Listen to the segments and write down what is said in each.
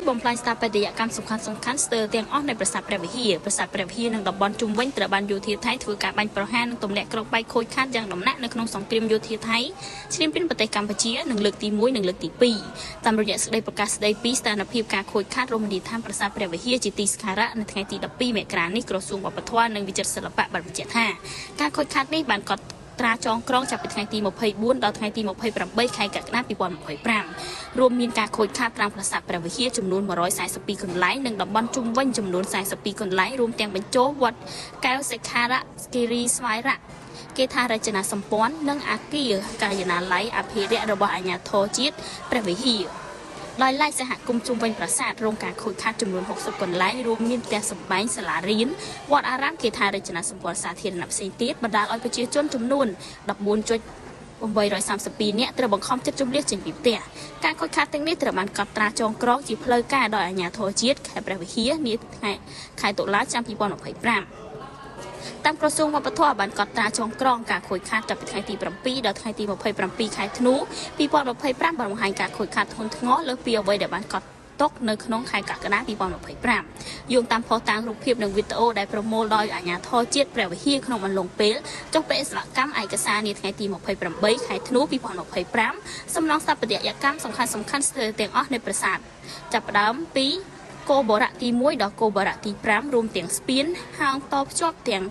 បំផ្លាញស្ថាបត្យកម្មសំខាន់ស្ទើរទាំងអស់នៃប្រាសាទព្រះវិហារនិងតំបន់ជុំវិញត្រូវបានយោធាថៃធ្វើការបាញ់ប្រហារនិងទម្លាក់គ្រាប់បែកខូចខាតយ៉ាងដំណាក់នៅក្នុងសង្គ្រាមយោធាថៃឈ្លានពានប្រទេសកម្ពុជានឹងលើកទី1និងលើកទី2តាមរយៈសេចក្តីប្រកាសស្តីពីស្ថានភាពការខូចខាតរមណីយដ្ឋានប្រាសាទព្រះវិហារជាទីសក្ការៈនៅថ្ងៃទី12មករានេះក្រសួងវប្បធម៌និងវិចិត្រសិល្បៈបានបញ្ជាក់ថាការខូចខាតនេះបានកត់ត្រាចងក្រងចាប់ពីថ្ងៃទី24ដល់ថ្ងៃទី28ខែកក្កដា2025រួមមានការខូចខាតតាមប្រាសាទព្រះវិហារចំនួន142កន្លែងនិងតំបន់ជុំវិញចំនួន42កន្លែងរួមទាំងបញ្ចូលវត្តកែវសិក្ខារៈគិរីស្វាយរៈគេថារចនាសម្ព័ន្ធនិងអគារកាយណាល័យអភិរក្សរបស់អាជ្ញាធរជាតិព្រះវិហារដោយឡែកសហគមន៍ជុំវិញប្រាសាទរងការខូចខាតចំនួន60កន្លែងរួមមានផ្ទះសម្បែងសាលារៀនវត្តអារាមគេថារចនាសម្ព័ន្ធសាធារណៈផ្សេងទៀតបណ្ដាលឲ្យប្រជាជនចំនួន14.832 នាក់ត្រូវបង្ខំចិត្តជម្លៀសចេញពីផ្ទះការខូចខាតទាំងនេះត្រូវបានកត់ត្រាចងក្រងជាផ្លូវការដោយអាជ្ញាធរជាតិខេត្តព្រះវិហារនាថ្ងៃខែតុលាឆ្នាំ2025តាមក្រសួងវប្បធម៌បានកត់ត្រាចងក្រងការខូចខាតចាប់ពីថ្ងៃទី7ដល់ថ្ងៃទី27ខែធ្នូ2025បានបង្ហាញការខូចខាតធ្ងន់ធ្ងរលើសពីអ្វីដែលបានកត់ទុកនៅក្នុងខែកក្កដា2025យោងតាមផុសតាងរូបភាពនិងវីដេអូដែលប្រមូលដោយអាជ្ញាធរជាតិព្រះវិហារក្នុងអំឡុងពេលចុះបេសកកម្មឯកសារនាថ្ងៃទី28ខែធ្នូ2025សំណង់ស្ថាបត្យកម្មសំខាន់ស្ទើរទាំងអស់នៃប្រាសាទចាប់ផ្ដើមពីគោបរៈទី1ដល់គោបរៈទី5រួមទាំងស្ពានហាងតភ្ជាប់ទាំង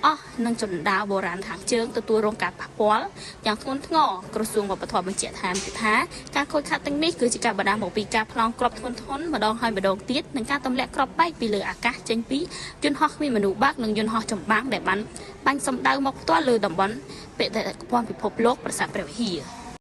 អស់នឹងជណ្ដើរបុរាណខាងជើងទទួលរងការប៉ះពាល់យ៉ាងធ្ងន់ធ្ងរក្រសួងវប្បធម៌បញ្ជាក់ថាការខូចខាតទាំងនេះគឺជាការបណ្ដាលមកពីការប្លង់គ្រាប់ធ្ងន់ម្ដងហើយម្ដងទៀតនិងការទម្លាក់គ្រាប់បែកពីលើអាកាសចេញពីយន្តហោះគ្មានមនុស្សបើកនិងយន្តហោះចម្បាំងដែលបានបាញ់សម្ដៅមកផ្ទាល់លើតំបន់បេតិកភណ្ឌពិភពលោកប្រាសាទព្រះវិហារ